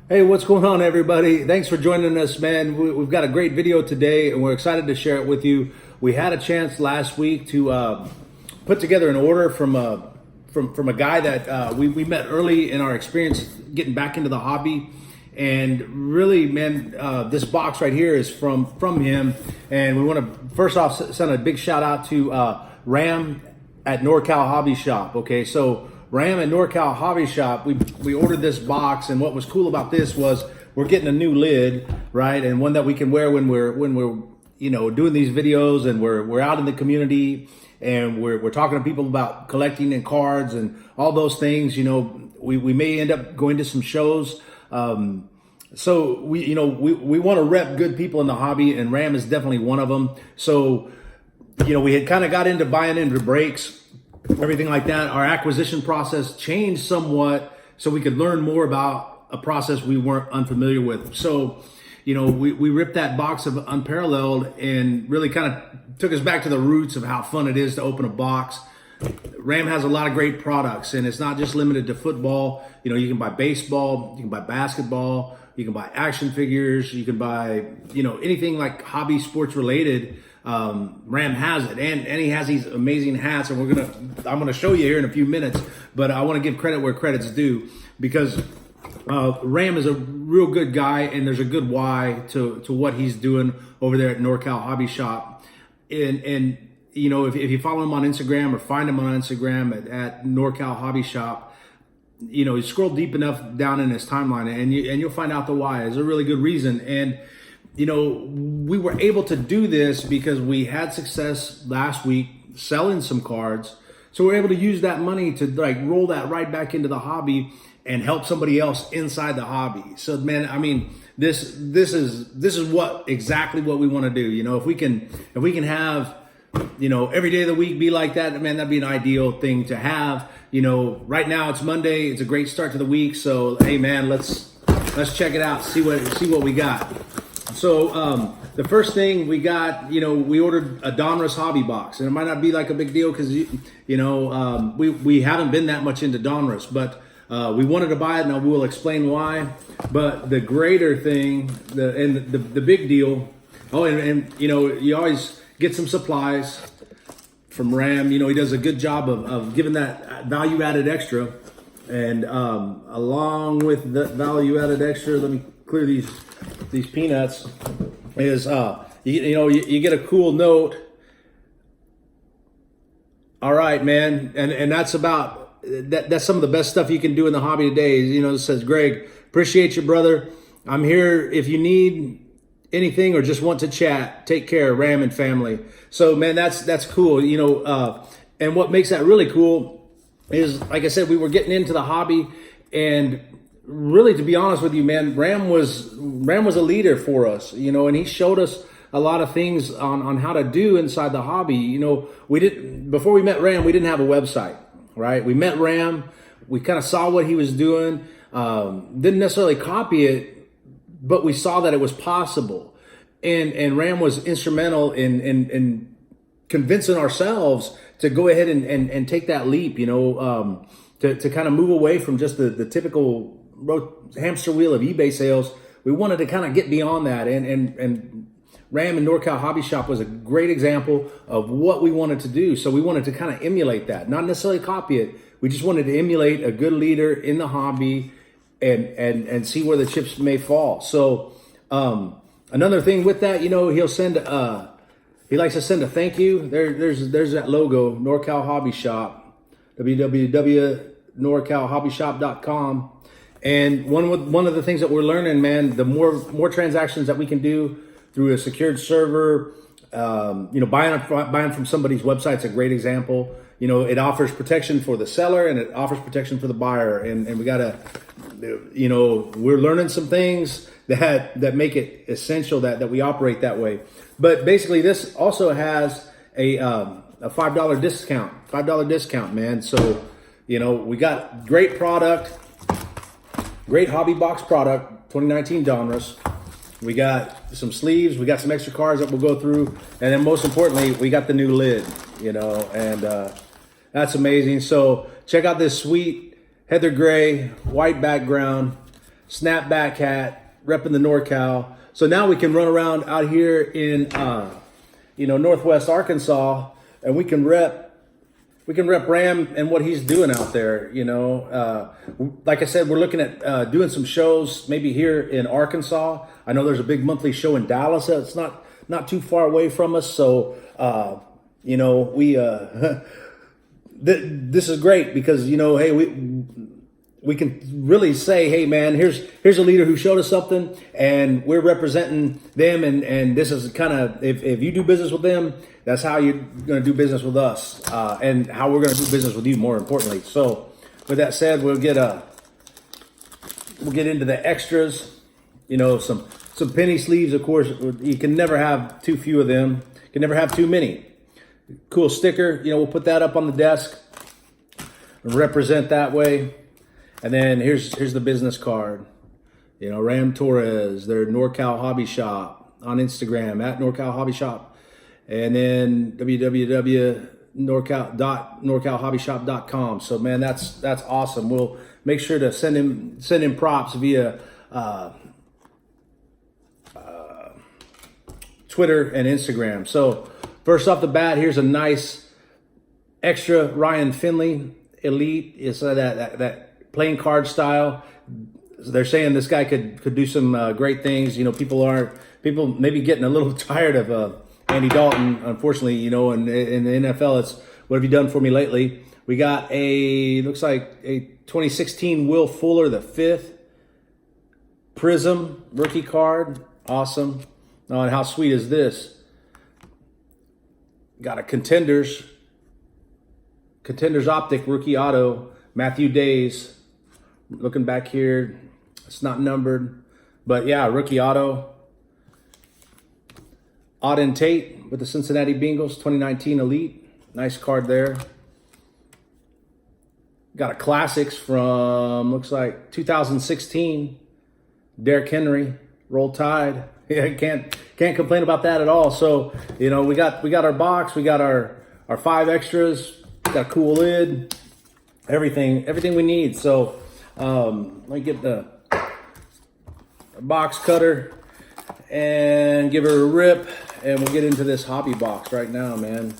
Hey, what's going on, everybody? Thanks for joining us, man. We've got a great video today, and we're excited to share it with you. We had a chance last week to put together an order from a guy that we met early in our experience getting back into the hobby. And really, man, this box right here is from him. And we want to first off send a big shout out to Ram at NorCal Hobby Shop. Okay, so Ram at NorCal Hobby Shop, we ordered this box, and what was cool about this was we're getting a new lid, right, and one that we can wear when we're doing these videos, and we're out in the community, and we're talking to people about collecting and cards and all those things. We may end up going to some shows. So we want to rep good people in the hobby, and Ram is definitely one of them. So we had kind of got into buying into brakes, everything like that. Our acquisition process changed somewhat so we could learn more about a process we weren't unfamiliar with. So, we ripped that box of Unparalleled and really kind of took us back to the roots of how fun it is to open a box. Ram has a lot of great products, and it's not just limited to football. You can buy baseball, you can buy basketball, you can buy action figures, you can buy, anything like hobby sports related. Ram has it, and he has these amazing hats, and I'm gonna show you here in a few minutes. But I want to give credit where credit's due, because Ram is a real good guy, and there's a good why to what he's doing over there at NorCal Hobby Shop. And if you follow him on Instagram or find him on Instagram at NorCal Hobby Shop, you scroll deep enough down in his timeline, and you'll find out the why. There's a really good reason. And we were able to do this because we had success last week selling some cards. So we're able to use that money to roll that right back into the hobby and help somebody else inside the hobby. So man, I mean, this is exactly what we want to do. If we can have, every day of the week be like that, man, that'd be an ideal thing to have. Right now it's Monday. It's a great start to the week. So, hey man, let's check it out. See what we got. So the first thing we got, we ordered a Donruss hobby box, and it might not be like a big deal because we haven't been that much into Donruss, but we wanted to buy it, and we will explain why. But the greater thing, the big deal, you always get some supplies from Ram. He does a good job of giving that value added extra, and along with the value added extra, let me clear these peanuts, is you get a cool note. All right, man, and that's about that. That's some of the best stuff you can do in the hobby today. It says, Greg, appreciate you, brother. I'm here if you need anything or just want to chat. Take care, Ram and family. So man, that's cool. And what makes that really cool is, like I said, we were getting into the hobby, and really, to be honest with you, man, Ram was a leader for us, and he showed us a lot of things on how to do inside the hobby. Before we met Ram, we didn't have a website, right? We met Ram, we kind of saw what he was doing, didn't necessarily copy it, but we saw that it was possible. And Ram was instrumental in convincing ourselves to go ahead and take that leap, to kind of move away from just the typical hamster wheel of eBay sales. We wanted to kind of get beyond that, and Ram and NorCal Hobby Shop was a great example of what we wanted to do. So we wanted to kind of emulate that, not necessarily copy it. We just wanted to emulate a good leader in the hobby and see where the chips may fall. So another thing with that, he'll send he likes to send a thank you. There's that logo, NorCal Hobby Shop, www.norcalhobbyshop.com. And one of the things that we're learning, man, the more transactions that we can do through a secured server, buying from somebody's website is a great example. It offers protection for the seller, and it offers protection for the buyer. And we gotta, we're learning some things that make it essential that we operate that way. But basically, this also has a $5 discount, $5 discount, man. So we got great product. Great hobby box product, 2019 Donruss. We got some sleeves, we got some extra cards that we'll go through, and then most importantly, we got the new lid, and that's amazing. So check out this sweet heather gray, white background, snapback hat, repping the NorCal. So now we can run around out here in, Northwest Arkansas, and we can rep Ram and what he's doing out there. Like I said, we're looking at doing some shows maybe here in Arkansas. I know there's a big monthly show in Dallas. It's not too far away from us. So, this is great because, hey, we can really say, hey man, here's a leader who showed us something, and we're representing them, and this is kind of, if you do business with them, that's how you're going to do business with us, and how we're going to do business with you, more importantly. So with that said, we'll get into the extras, some penny sleeves. Of course, you can never have too few of them. You can never have too many. Cool sticker, we'll put that up on the desk and represent that way. And then here's the business card. Ram Torres, their NorCal Hobby Shop on Instagram at NorCal Hobby Shop. And then www.norcalhobbyshop.com. So man, that's awesome. We'll make sure to send him props via Twitter and Instagram. So first off the bat, here's a nice extra Ryan Finley Elite. It's that playing card style. They're saying this guy could do some great things. People maybe getting a little tired of Andy Dalton, unfortunately. In the NFL, it's what have you done for me lately? We got looks like a 2016 Will Fuller, the 5th Prism rookie card. Awesome. Oh, and how sweet is this? Got a Contenders Optic rookie auto, Matthew Days. Looking back here, it's not numbered, but yeah, rookie auto. Auden Tate with the Cincinnati Bengals, 2019 Elite. Nice card there. Got a Classics from, looks like 2016. Derrick Henry, Roll Tide. Yeah, can't complain about that at all. So, we got our box, we got our 5 extras, got a cool lid, everything we need. So, let me get the box cutter and give her a rip, and we'll get into this hobby box right now, man.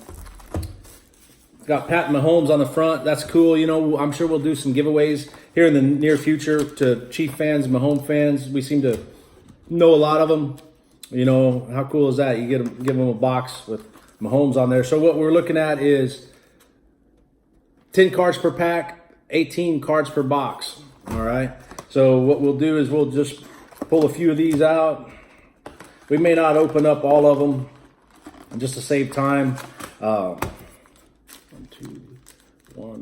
Got Pat Mahomes on the front. That's cool. I'm sure we'll do some giveaways here in the near future to Chief fans, Mahomes fans. We seem to know a lot of them. How cool is that? You give them a box with Mahomes on there. So what we're looking at is 10 cards per pack, 18 cards per box. All right. So what we'll do is we'll just pull a few of these out. We may not open up all of them just to save time. 1,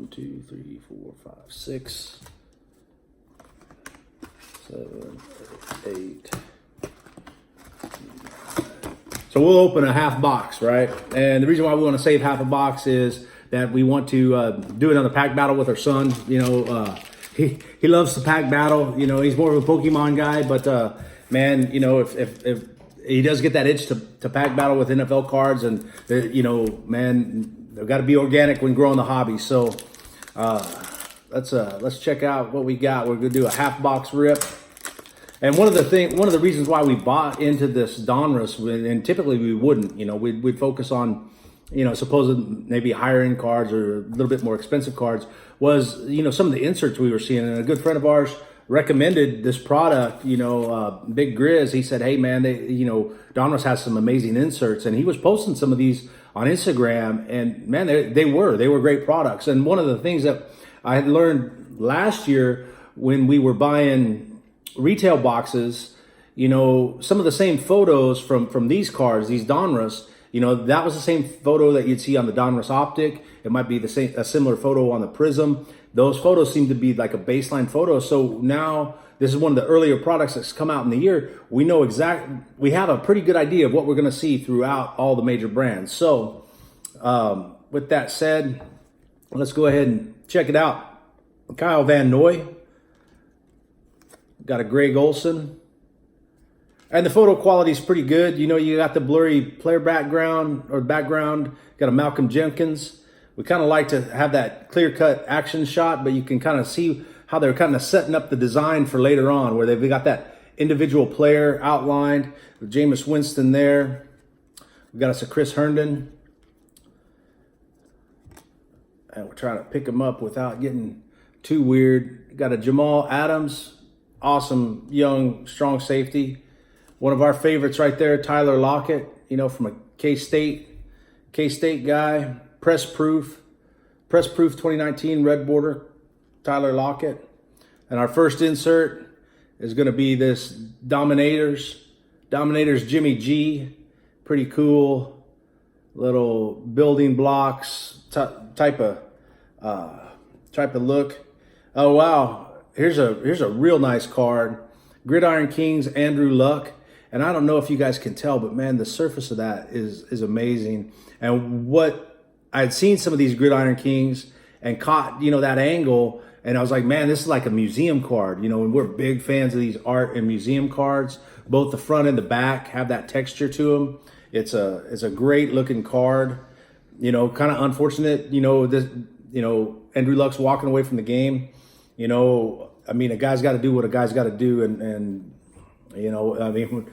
2, 3, 4, 5, 6, 7, 8. So we'll open a half box, right? And the reason why we want to save half a box is that we want to do it on the pack battle with our son. He loves the pack battle. He's more of a Pokemon guy, but man, if he does get that itch to pack battle with NFL cards, and man, they've got to be organic when growing the hobby. So let's check out what we got. We're gonna do a half box rip. And one of the reasons why we bought into this Donruss, and typically we wouldn't, we'd focus on, supposed maybe higher end cards or a little bit more expensive cards, was, some of the inserts we were seeing. And a good friend of ours recommended this product, Big Grizz. He said, hey man, Donruss has some amazing inserts, and he was posting some of these on Instagram, and man, they were great products. And one of the things that I had learned last year when we were buying retail boxes, some of the same photos from these cards, these Donruss, that was the same photo that you'd see on the Donruss Optic. It might be a similar photo on the Prism. Those photos seem to be like a baseline photo. So now this is one of the earlier products that's come out in the year. We have a pretty good idea of what we're going to see throughout all the major brands. So with that said, let's go ahead and check it out. Kyle Van Noy. Got a Greg Olson. And the photo quality is pretty good. You got the blurry player background or background. Got a Malcolm Jenkins. We kind of like to have that clear-cut action shot, but you can kind of see how they're kind of setting up the design for later on, where they've got that individual player outlined with Jameis Winston there. We've got us a Chris Herndon. And we're trying to pick him up without getting too weird. Got a Jamal Adams, awesome young strong safety. One of our favorites right there, Tyler Lockett, you know, from a K-State guy. Press Proof 2019 red border, Tyler Lockett. And our first insert is going to be this Dominators Jimmy G. Pretty cool little building blocks type of look. Oh wow, here's a real nice card. Gridiron Kings Andrew Luck. And I don't know if you guys can tell, but man, the surface of that is amazing. And what I had seen some of these Gridiron Kings and caught, you know, that angle, and I was like, man, this is like a museum card. You know, and we're big fans of these art and museum cards. Both the front and the back have that texture to them. It's a great looking card. You know, kind of unfortunate, you know, Andrew Luck's walking away from the game. You know, I mean, a guy's got to do what a guy's got to do, and you know, I mean,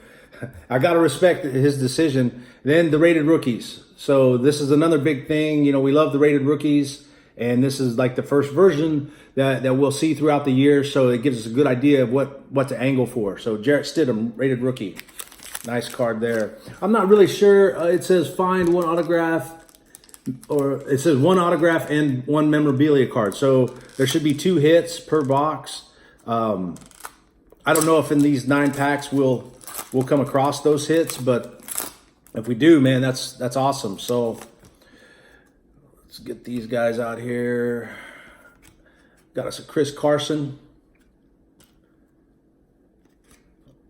I got to respect his decision. Then the rated rookies. So this is another big thing. You know, we love the rated rookies, and this is like the first version that we'll see throughout the year. So it gives us a good idea of what to angle for. So Jarrett Stidham, rated rookie. Nice card there. I'm not really sure. It says find one autograph, or it says one autograph and one memorabilia card. So there should be 2 hits per box. I don't know if in these 9 packs we'll come across those hits, but if we do, man, that's awesome. So let's get these guys out here. Got us a Chris Carson,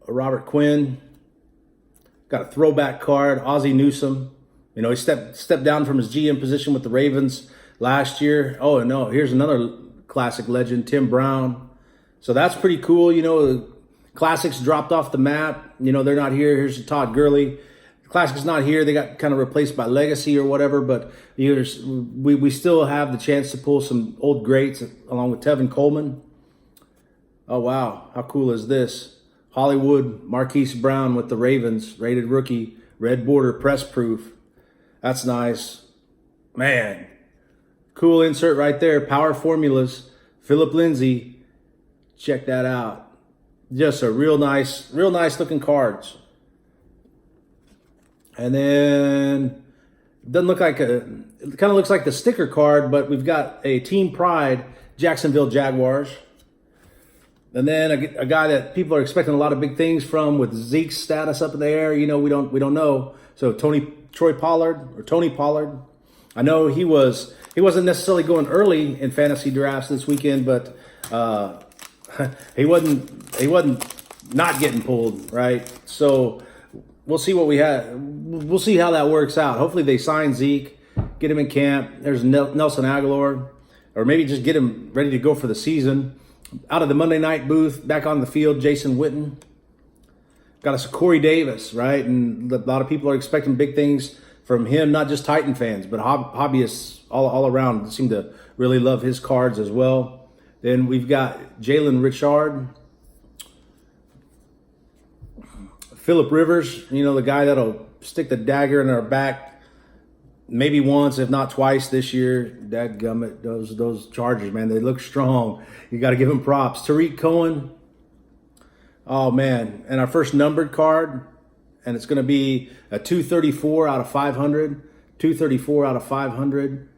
a Robert Quinn. Got a throwback card, Ozzie Newsome. You know, he stepped down from his GM position with the Ravens last year. Oh, no, here's another classic legend, Tim Brown. So that's pretty cool. You know, Classics dropped off the map. You know, they're not here. Here's Todd Gurley. Classic's not here. They got kind of replaced by Legacy or whatever, but we still have the chance to pull some old greats along with Tevin Coleman. Oh, wow. How cool is this? Hollywood Marquise Brown with the Ravens, rated rookie, red border, press proof. That's nice. Man, cool insert right there. Power Formulas, Philip Lindsay. Check that out. Just a real nice looking cards. And then doesn't look like it kind of looks like the sticker card, but we've got a Team Pride Jacksonville Jaguars. And then a guy that people are expecting a lot of big things from with Zeke's status up in the air. You know, we don't know. So Tony Pollard. I know he wasn't necessarily going early in fantasy drafts this weekend, but he wasn't not getting pulled, right? So we'll see what we have. We'll see how that works out. Hopefully they sign Zeke, get him in camp. There's Nelson Aguilar, or maybe just get him ready to go for the season. Out of the Monday night booth, back on the field, Jason Witten. Got us a Corey Davis, right? And a lot of people are expecting big things from him, not just Titan fans, but hobbyists all around seem to really love his cards as well. Then we've got Jalen Richard. Phillip Rivers, you know, the guy that'll stick the dagger in our back maybe once, if not twice this year. Dadgummit, those Chargers, man, they look strong. You got to give them props. Tariq Cohen. Oh, man. And our first numbered card, and it's going to be a 234 out of 500. 234 out of 500.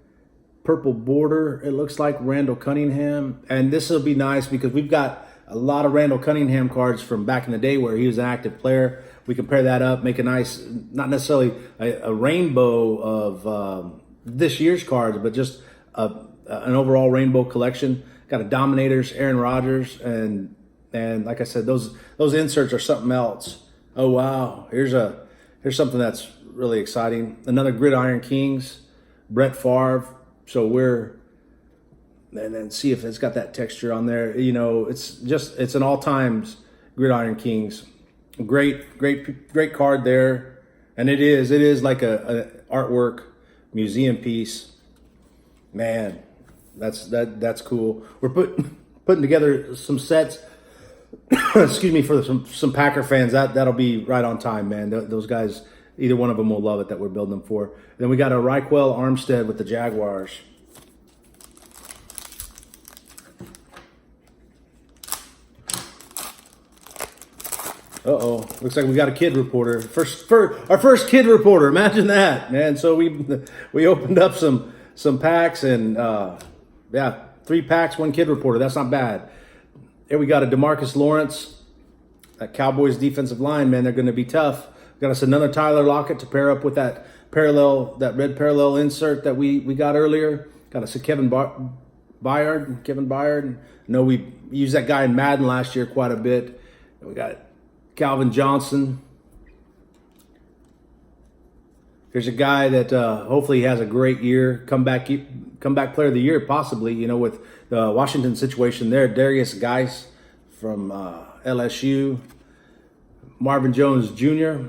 Purple border, it looks like Randall Cunningham. And this will be nice because we've got a lot of Randall Cunningham cards from back in the day where he was an active player. We can pair that up, make a nice, not necessarily a rainbow of this year's cards, but just an overall rainbow collection. Got a Dominators, Aaron Rodgers, and like I said, those inserts are something else. Oh wow, here's something that's really exciting. Another Gridiron Kings, Brett Favre. So and then see if it's got that texture on there. You know, it's an all times Gridiron Kings. Great card there, and it is like a artwork museum piece. Man, that's cool. We're putting together some sets. Excuse me, for some Packer fans. That'll be right on time, man. Those guys, either one of them will love it that we're building them for. Then we got a Raquel Armstead with the Jaguars. Uh-oh, looks like we got a kid reporter. Our first kid reporter. Imagine that, man. So we opened up some packs and yeah, 3 packs, 1 kid reporter. That's not bad. Here we got a DeMarcus Lawrence, that Cowboys defensive line, man. They're going to be tough. Got us another Tyler Lockett to pair up with that red parallel insert that we got earlier. Got us a Kevin Byard. No, we used that guy in Madden last year quite a bit. And we got Calvin Johnson. Here's a guy that hopefully has a great year, comeback player of the year, possibly. You know, with the Washington situation there, Darius Geis from LSU, Marvin Jones Jr.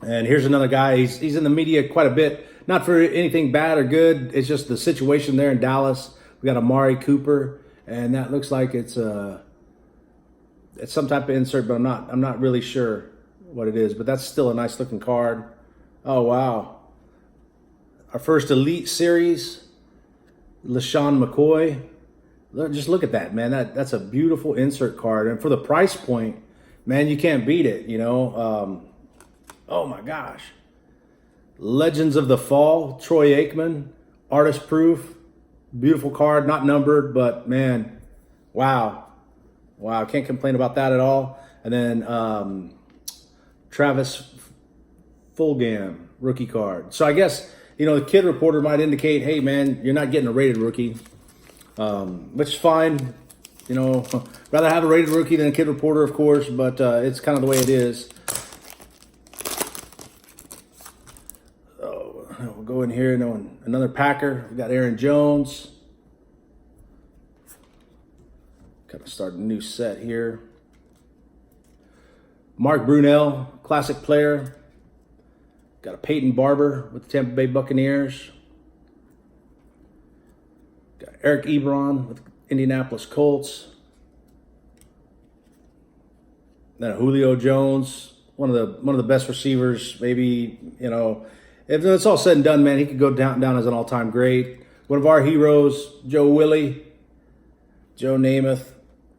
And here's another guy. He's in the media quite a bit, not for anything bad or good. It's just the situation there in Dallas. We got Amari Cooper, and that looks like it's some type of insert, but I'm not really sure what it is. But that's still a nice looking card. Oh wow! Our first Elite Series, LaShawn McCoy. Just look at that, man. That's a beautiful insert card, and for the price point, man, you can't beat it. You know. Oh my gosh. Legends of the Fall, Troy Aikman, artist proof, beautiful card, not numbered, but man, wow. Can't complain about that at all. And then Travis Fulgham, rookie card. So I guess, you know, the kid reporter might indicate, hey man, you're not getting a rated rookie, which is fine. You know, rather have a rated rookie than a kid reporter, of course, but it's kind of the way it is. We'll go in here, another Packer. We got Aaron Jones. Kind of start a new set here. Mark Brunell, classic player. Got a Peyton Barber with the Tampa Bay Buccaneers. Got Eric Ebron with Indianapolis Colts. Then a Julio Jones, one of the best receivers, maybe, you know. If it's all said and done, man, he could go down as an all-time great. One of our heroes, Joe Willie, Joe Namath.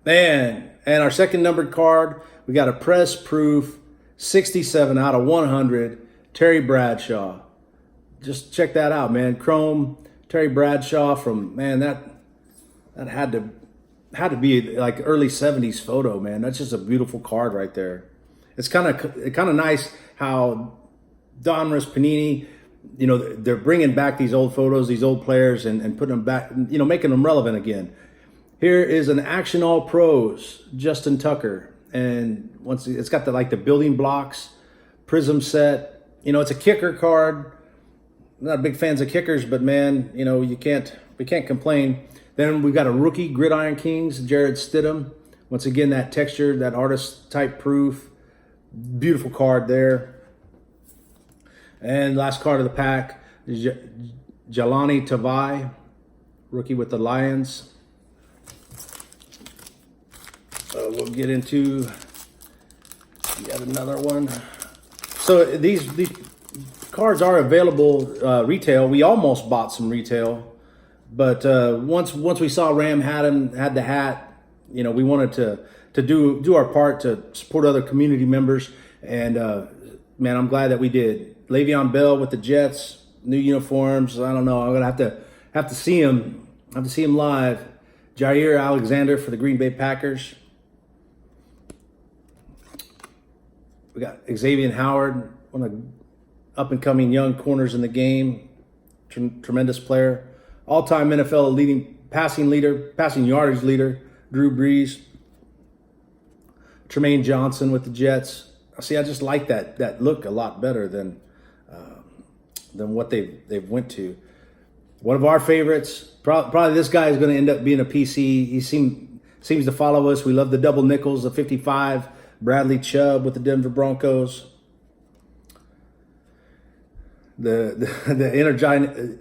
Man, and our second numbered card, we got a press-proof 67 out of 100, Terry Bradshaw. Just check that out, man. Chrome, Terry Bradshaw from, man, that had to be like early 70s photo, man. That's just a beautiful card right there. It's kind of nice how Donruss, Panini, you know, they're bringing back these old photos, these old players, and putting them back, you know, making them relevant again. Here is an Action All Pros, Justin Tucker, and once it's got the building blocks, prism set. You know, it's a kicker card. I'm not big fans of kickers, but man, you know, we can't complain. Then we've got a rookie Gridiron Kings, Jared Stidham. Once again, that texture, that artist type proof, beautiful card there. And last card of the pack, Jelani Tavai, rookie with the Lions. We'll get into yet another one. So these cards are available retail. We almost bought some retail, but once we saw Ram had the hat, you know, we wanted to do our part to support other community members, and man, I'm glad that we did. Le'Veon Bell with the Jets, new uniforms. I don't know. I'm gonna have to see him. I have to see him live. Jair Alexander for the Green Bay Packers. We got Xavier Howard, one of the up-and-coming young corners in the game. Tremendous player. All-time NFL leading passing yardage leader, Drew Brees. Tremaine Johnson with the Jets. See, I just like that look a lot better than what they've went to. One of our favorites, probably this guy is going to end up being a PC. He seems to follow us. We love the double nickels, the 55. Bradley Chubb with the Denver Broncos. The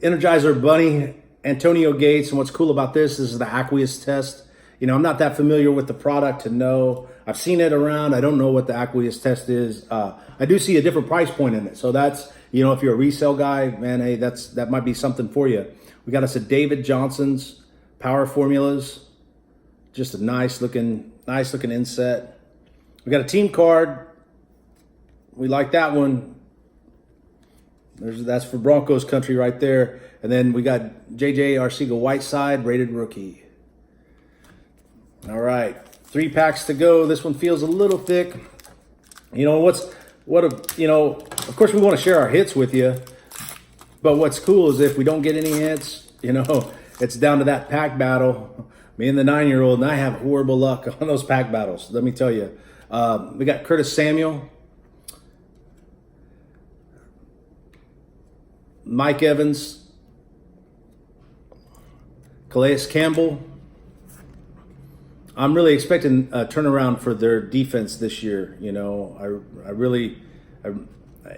Energizer Bunny Antonio Gates, and what's cool about this is the aqueous test. You know, I'm not that familiar with the product to know. I've seen it around. I don't know what the aqueous test is. I do see a different price point in it. So that's, you know, if you're a resale guy, man, hey, that might be something for you. We got us a David Johnson's Power Formulas. Just a nice looking inset. We got a team card. We like that one. That's for Broncos country right there. And then we got J.J. Arcega-Whiteside, rated rookie. All right, 3 packs to go. This one feels a little thick. You know, of course we want to share our hits with you. But what's cool is if we don't get any hits, you know, it's down to that pack battle. Me and the 9-year-old, and I have horrible luck on those pack battles. Let me tell you. We got Curtis Samuel, Mike Evans, Calais Campbell. I'm really expecting a turnaround for their defense this year. You know,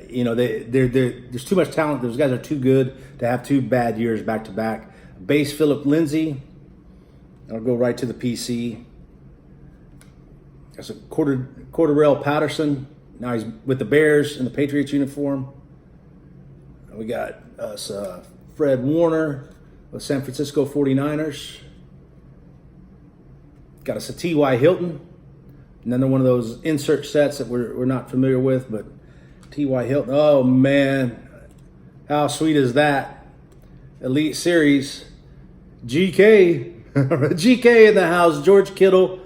you know, there's too much talent. Those guys are too good to have 2 bad years back to back. Base Philip Lindsay. I'll go right to the PC. That's a Cordarrelle Patterson. Now he's with the Bears in the Patriots uniform. We got us Fred Warner with San Francisco 49ers. Got us a T.Y. Hilton. Another one of those insert sets that we're not familiar with, but T.Y. Hilton. Oh, man. How sweet is that? Elite Series. GK. GK in the house. George Kittle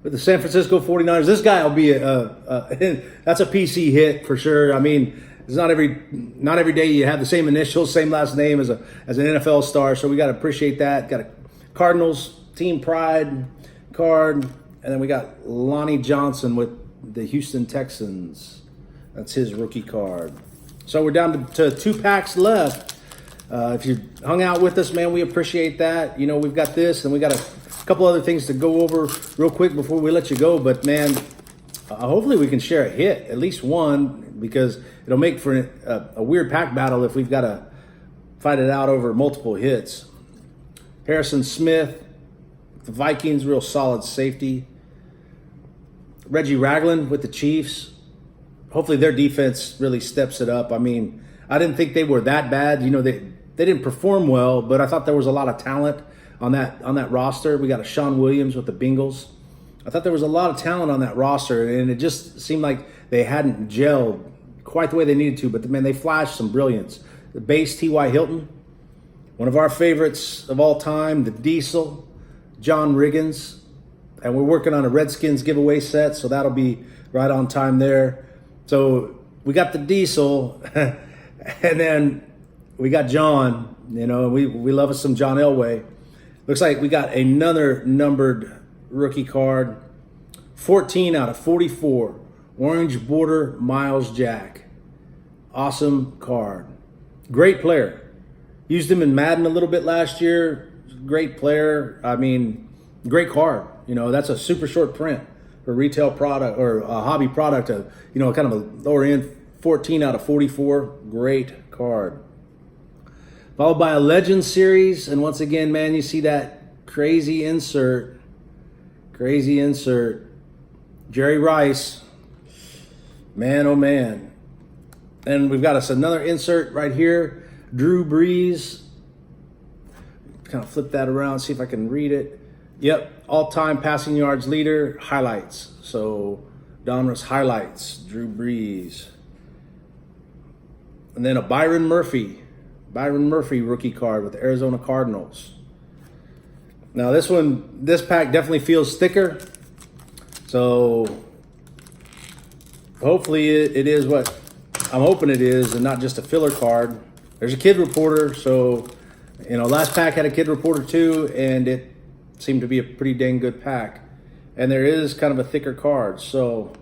with the San Francisco 49ers. This guy will be that's a PC hit for sure. I mean, it's not every day you have the same initials, same last name as an NFL star. So we got to appreciate that. Got a Cardinals Team Pride card. And then we got Lonnie Johnson with the Houston Texans. That's his rookie card. So we're down to 2 packs left. If you hung out with us, man, we appreciate that. You know, we've got this, and we got a couple other things to go over real quick before we let you go. But, man, hopefully we can share a hit, at least one, because it'll make for a weird pack battle if we've got to fight it out over multiple hits. Harrison Smith, the Vikings, real solid safety. Reggie Ragland with the Chiefs. Hopefully their defense really steps it up. I mean, I didn't think they were that bad. You know, they didn't perform well, but I thought there was a lot of talent on that roster. We got a Sean Williams with the Bengals. I thought there was a lot of talent on that roster, and it just seemed like they hadn't gelled quite the way they needed to. But, man, they flashed some brilliance. The base T.Y. Hilton, one of our favorites of all time, the Diesel, John Riggins. And we're working on a Redskins giveaway set, so that'll be right on time there. So we got the Diesel, and then we got John. You know, we love us some John Elway. Looks like we got another numbered rookie card. 14 out of 44. Orange border Miles Jack. Awesome card. Great player. Used him in Madden a little bit last year. Great player. I mean, great card. You know, that's a super short print for retail product or a hobby product. You know, kind of a lower end. 14 out of 44. Great card. Followed by a Legends series. And once again, man, you see that crazy insert. Crazy insert. Jerry Rice. Man, oh man. And we've got us another insert right here. Drew Brees. Kind of flip that around, see if I can read it. Yep, all-time passing yards leader, highlights. So, Donruss highlights, Drew Brees. And then a Byron Murphy rookie card with the Arizona Cardinals. Now this pack definitely feels thicker. So, hopefully it is what I'm hoping it is and not just a filler card. There's a kid reporter, so, you know, last pack had a kid reporter too, and it seemed to be a pretty dang good pack. And there is kind of a thicker card, so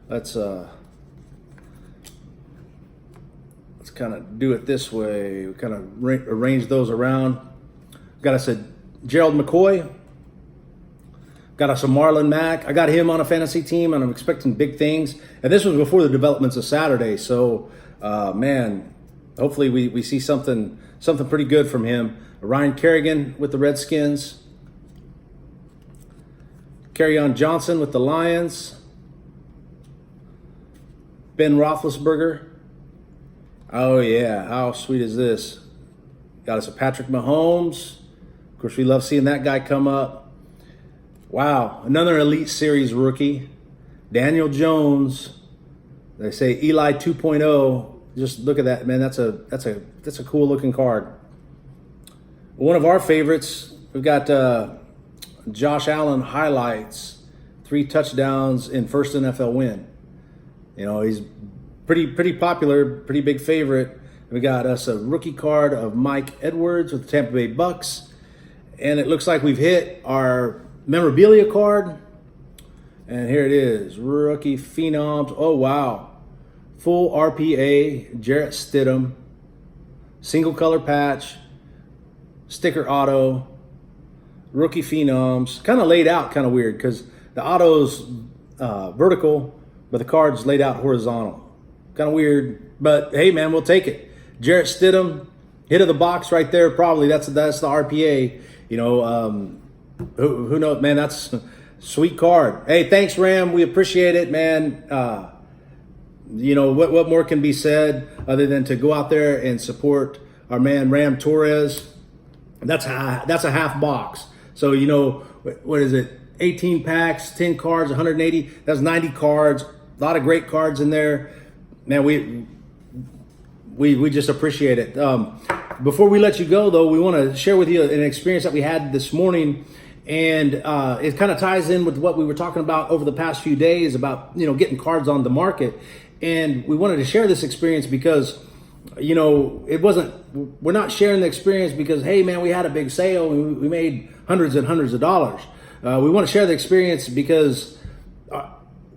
let's kind of do it this way. We kind of arrange those around. Got us a Gerald McCoy. Got us a Marlon Mack. I got him on a fantasy team, and I'm expecting big things. And this was before the developments of Saturday, so man, hopefully we see something something pretty good from him. Ryan Kerrigan with the Redskins. Kerryon Johnson with the Lions. Ben Roethlisberger. Oh yeah, how sweet is this? Got us a Patrick Mahomes. Of course, we love seeing that guy come up. Wow, another Elite Series rookie. Daniel Jones. They say Eli 2.0. Just look at that, man. That's a cool looking card. One of our favorites, we've got Josh Allen highlights, 3 touchdowns in first NFL win. You know, he's pretty popular, pretty big favorite. We got us a rookie card of Mike Edwards with the Tampa Bay Bucks. And it looks like we've hit our memorabilia card. And here it is, rookie phenoms. Oh, wow. Full RPA, Jarrett Stidham, single color patch, sticker auto, rookie phenoms. Kind of laid out kind of weird because the auto's vertical, but the card's laid out horizontal. Kind of weird, but hey, man, we'll take it. Jarrett Stidham, hit of the box right there. Probably that's the RPA. You know, who knows, man? That's a sweet card. Hey, thanks, Ram. We appreciate it, man. You know, what more can be said other than to go out there and support our man Ram Torres. That's a half box. So, you know, what is it? 18 packs, 10 cards, 180. That's 90 cards. A lot of great cards in there. Man, we just appreciate it. Before we let you go, though, we want to share with you an experience that we had this morning. And it kind of ties in with what we were talking about over the past few days about, you know, getting cards on the market. And we wanted to share this experience because, you know, we're not sharing the experience because, hey, man, we had a big sale and we made hundreds and hundreds of dollars. We want to share the experience because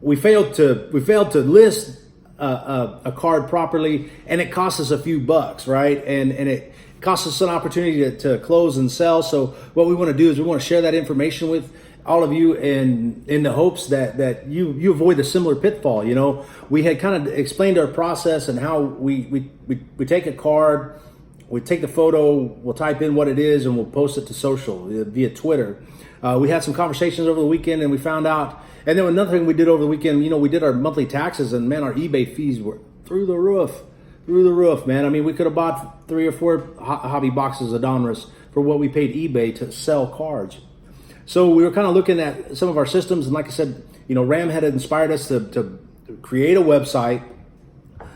we failed to list a card properly, and it costs us a few bucks, right? And it costs us an opportunity to close and sell. So what we want to do is we want to share that information with all of you in the hopes that you avoid the similar pitfall. You know, we had kind of explained our process and how we take a card, we take the photo, we'll type in what it is, and we'll post it to social via Twitter. We had some conversations over the weekend, and we found out. And then another thing we did over the weekend, you know, we did our monthly taxes, and man, our eBay fees were through the roof, man. I mean, we could have bought 3 or 4 hobby boxes of Donruss for what we paid eBay to sell cards. So we were kind of looking at some of our systems, and like I said, you know, Ram had inspired us to create a website.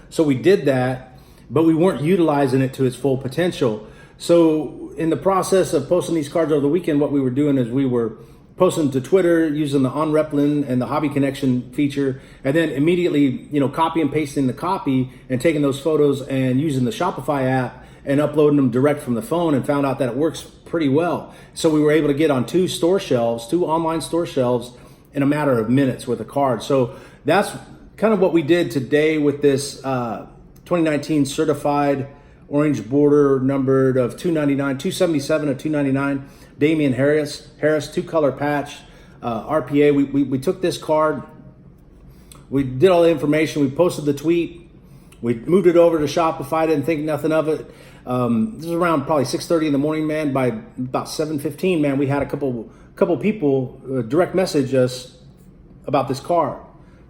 So we did that, but we weren't utilizing it to its full potential. So in the process of posting these cards over the weekend, what we were doing is we were posting to Twitter using the On Replin and the Hobby Connection feature, and then immediately, you know, copy and pasting the copy and taking those photos and using the Shopify app and uploading them direct from the phone, and found out that it works pretty well. So we were able to get on 2 online store shelves in a matter of minutes with a card. So that's kind of what we did today with this 2019 certified orange border numbered of 277 of 299. Damian Harris, 2-color patch, RPA. We took this card, we did all the information, we posted the tweet, we moved it over to Shopify, didn't think nothing of it. This was around probably 6:30 in the morning, man. By about 7:15, man, we had a couple people direct message us about this card.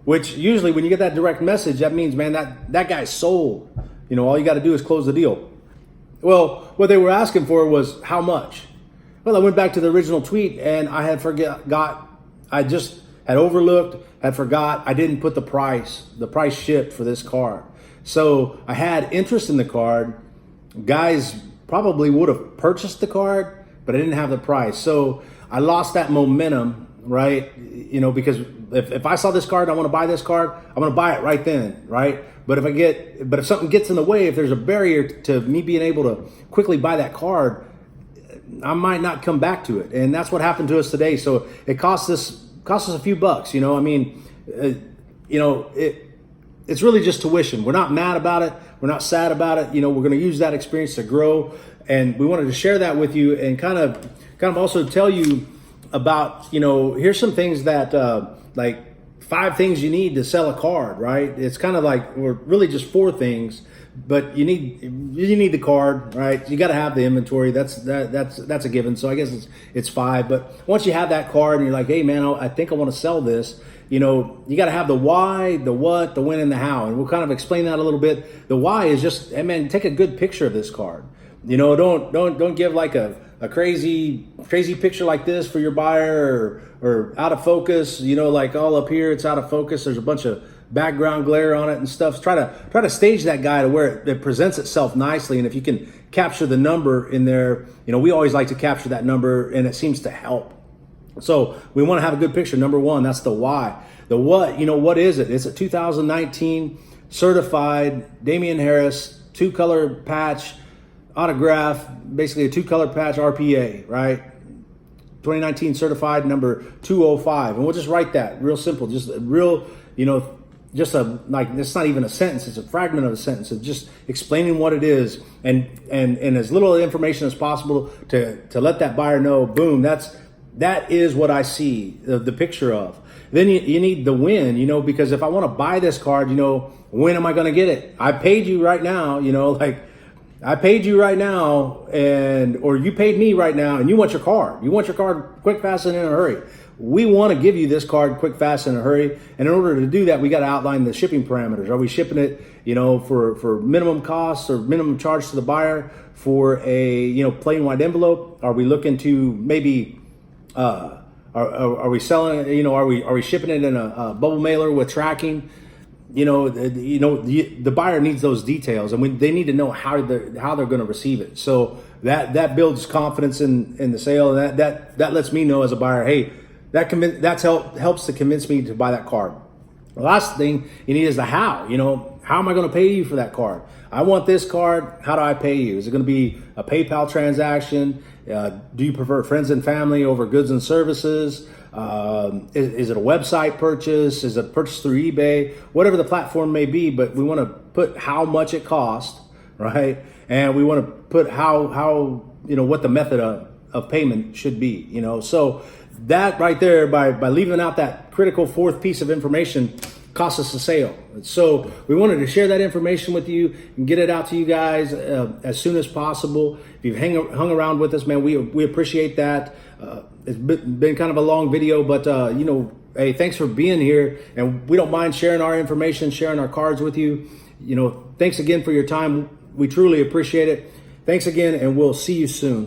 Which usually when you get that direct message, that means, man, that guy's sold. You know, all you got to do is close the deal. Well, what they were asking for was how much. Well, I went back to the original tweet, and I had I just had overlooked, had forgot, I didn't put the price shipped for this card. So I had interest in the card. Guys probably would have purchased the card, but I didn't have the price. So I lost that momentum, right? You know, because if I saw this card, I want to buy this card, I'm going to buy it right then, right? But if something gets in the way, if there's a barrier to me being able to quickly buy that card, I might not come back to it. And that's what happened to us today. So it cost us a few bucks, you know. I mean, you know, it's really just tuition. We're not mad about it. We're not sad about it. You know, we're going to use that experience to grow. And we wanted to share that with you and kind of also tell you about, you know, here's some things that like 5 things you need to sell a card, right? It's kind of like, or really just 4 things, but you need the card, right? You got to have the inventory. That's a given. So I guess it's 5. But once you have that card and you're like, hey man, I think I want to sell this. You got to have the why, the what, the when, and the how. And we'll kind of explain that a little bit. The why is just, hey man, take a good picture of this card. Don't give like a crazy picture like this for your buyer or out of focus. Like all up here, it's out of focus. There's a bunch of background glare on it and stuff. Try to stage that guy to where it presents itself nicely. And if you can capture the number in there, we always like to capture that number, and it seems to help. So we want to have a good picture. Number 1, that's the why. The what, what is it? It's a 2019 certified Damian Harris 2-color patch autograph, basically a 2-color patch RPA, right? 2019 certified number 205. And we'll just write that real simple, just a real, it's not even a sentence, it's a fragment of a sentence of just explaining what it is and as little information as possible to let that buyer know, boom, that is what I see the picture of. Then you need the when, because if I want to buy this card, when am I going to get it? I paid you right now, I paid you right now, or you paid me right now, and you want your card. You want your card quick, fast, and in a hurry. We want to give you this card quick, fast, and in a hurry. And in order to do that, we got to outline the shipping parameters. Are we shipping it, for minimum costs or minimum charge to the buyer for a, plain white envelope? Are we looking to maybe, are we selling it, are we shipping it in a bubble mailer with tracking? The buyer needs those details, and they need to know how they're going to receive it. So that builds confidence in the sale, and that lets me know as a buyer, hey, helps to convince me to buy that card. The last thing you need is the how. How am I going to pay you for that card? I want this card. How do I pay you? Is it going to be a PayPal transaction? Do you prefer friends and family over goods and services? Is it a website purchase? Is it a purchase through eBay? Whatever the platform may be, but we want to put how much it costs, right? And we want to put how what the method of payment should be, So that right there, by leaving out that critical 4th piece of information, costs us a sale. So we wanted to share that information with you and get it out to you guys as soon as possible. If you've hung around with us, man, we appreciate that. It's been kind of a long video, but hey, thanks for being here, and we don't mind sharing our information, sharing our cards with you. Thanks again for your time. We truly appreciate it. Thanks again, and we'll see you soon.